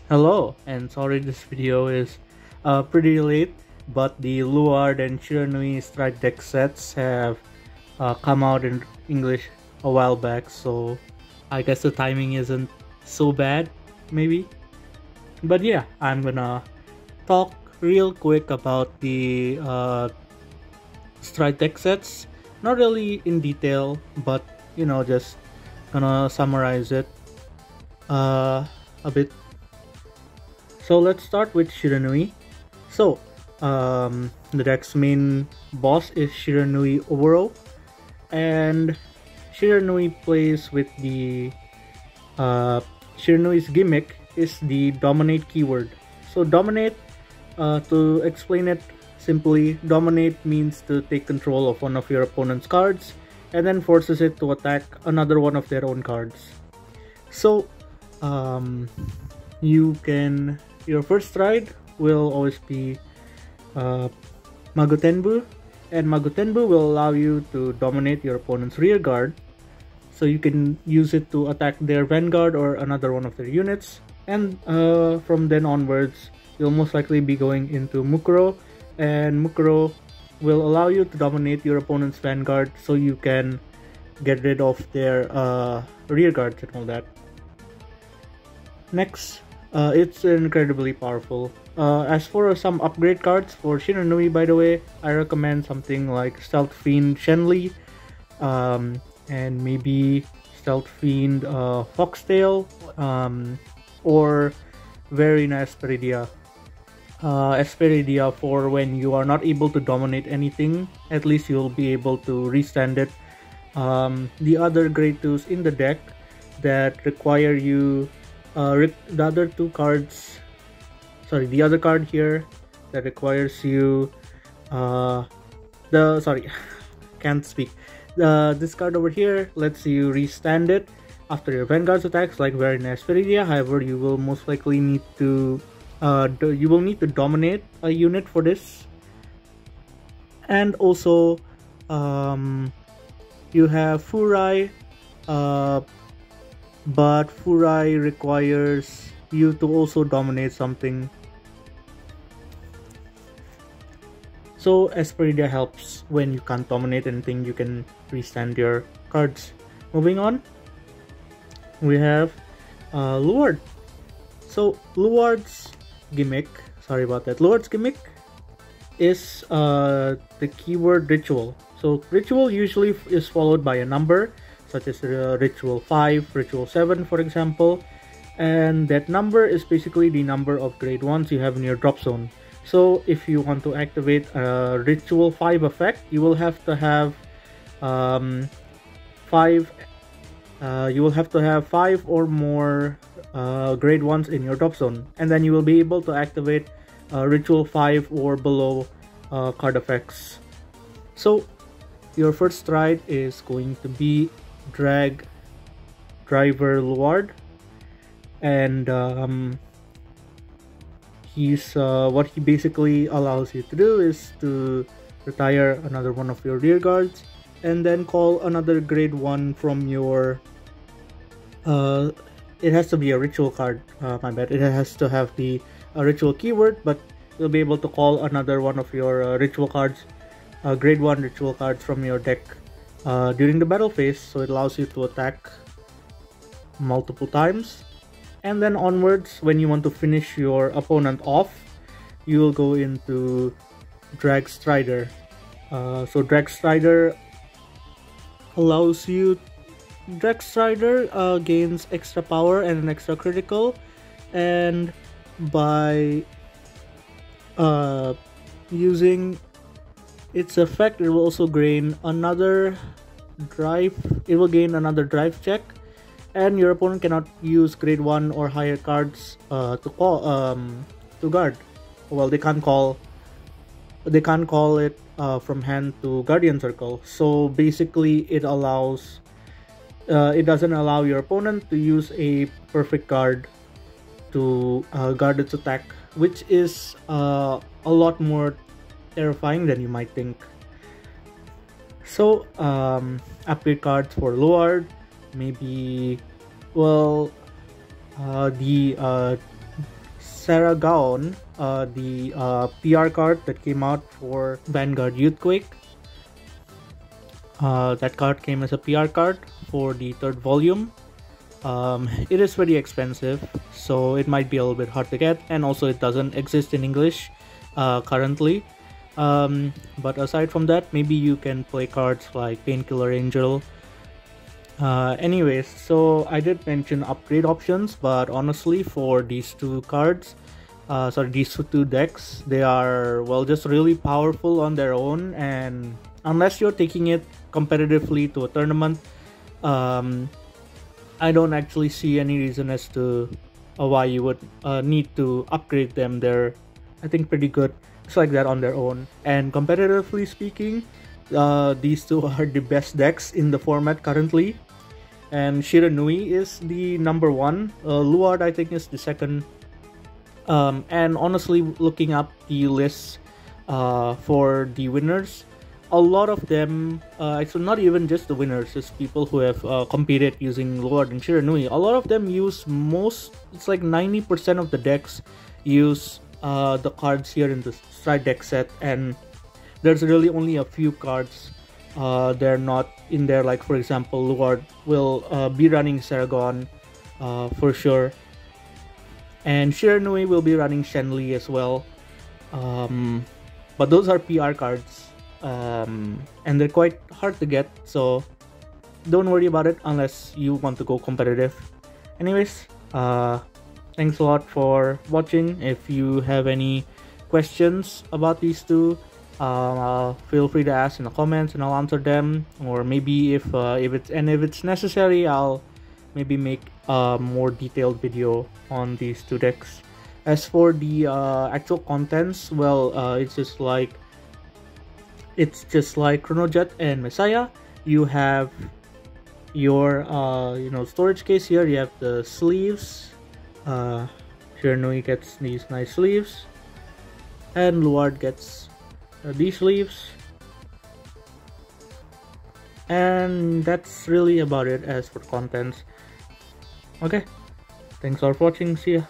Hello, and sorry this video is pretty late, but the Luard and Shiranui Strike deck sets have come out in English a while back, so I guess the timing isn't so bad, maybe. But yeah, I'm gonna talk real quick about the Strike deck sets. Not really in detail, but just gonna summarize it uh, a bit. So let's start with Shiranui. So, the deck's main boss is Shiranui Oboro, and Shiranui plays with the Shiranui's gimmick is the dominate keyword. So dominate, to explain it simply, dominate means to take control of one of your opponent's cards and then forces it to attack another one of their own cards. So your first ride will always be Magotenbu, and Magotenbu will allow you to dominate your opponent's rear guard, so you can use it to attack their Vanguard or another one of their units, and from then onwards you'll most likely be going into Mukuro, and Mukuro will allow you to dominate your opponent's Vanguard so you can get rid of their rear guards and all that. Next, it's incredibly powerful. As for some upgrade cards for Shiranui, by the way, I recommend something like Stealth Fiend Shenli, and maybe Stealth Fiend Foxtail, or Verina Esperidia. Esperidia for when you are not able to dominate anything, at least you'll be able to restand it. The other grade 2s in the deck that require you the other card here that requires you can't speak. This card over here lets you restand it after your Vanguard's attacks, like Verina Esperidia. However, you will most likely need to dominate a unit for this. And also you have Furai, but Furai requires you to also dominate something. So Esperidia helps when you can't dominate anything, you can restand your cards. Moving on, we have Luard. So Luard's gimmick is the keyword ritual. So ritual usually is followed by a number, such as ritual 5, ritual 7 for example, and that number is basically the number of grade 1s you have in your drop zone. So if you want to activate a ritual 5 effect, you will have to have 5 or more grade 1s in your drop zone, and then you will be able to activate ritual 5 or below card effects. So your first ride is going to be Drag Driver Luard, and what he basically allows you to do is to retire another one of your rear guards and then call another grade 1 from your it has to be a ritual card, my bad, it has to have the ritual keyword, but you'll be able to call another one of your ritual cards, grade 1 ritual cards from your deck during the battle phase, so it allows you to attack multiple times. And then onwards, when you want to finish your opponent off, you will go into Drag Strider. So Drag Strider gains extra power and an extra critical, and by using its effect, it will also gain another drive check, and your opponent cannot use grade 1 or higher cards to guard. Well, they can't call it from hand to Guardian Circle. So basically it doesn't allow your opponent to use a perfect guard to guard its attack, which is a lot more terrifying than you might think. So upgrade cards for Luard, maybe, well, the Sarah Gaon, the PR card that came out for Vanguard Youthquake. That card came as a PR card for the third volume. It is very expensive, so it might be a little bit hard to get, and also it doesn't exist in English currently. But aside from that, maybe you can play cards like Painkiller Angel. Anyways, so I did mention upgrade options, but honestly for these two cards, these two decks, they are, well, just really powerful on their own, and unless you're taking it competitively to a tournament, I don't actually see any reason as to why you would need to upgrade them. They're, I think, pretty good just like that on their own. And competitively speaking, these two are the best decks in the format currently. And Shiranui is the number one. Luard, I think, is the second. And honestly, looking up the lists for the winners, a lot of them, actually not even just the winners, just people who have competed using Luard and Shiranui, a lot of them use it's like 90% of the decks use the cards here in the Stride deck set, and there's really only a few cards they're not in there. Like, for example, Luard will be running Saragon for sure, and Shiranui will be running Shenli as well, but those are PR cards. And they're quite hard to get, so don't worry about it unless you want to go competitive. Anyways, thanks a lot for watching. If you have any questions about these two, feel free to ask in the comments and I'll answer them, or maybe if it's necessary, I'll maybe make a more detailed video on these two decks. As for the actual contents, well, it's just like Chronojet and Messiah. You have your storage case here. You have the sleeves. Shiranui gets these nice sleeves, and Luard gets these sleeves, and that's really about it as for contents. Okay, thanks all for watching. See ya.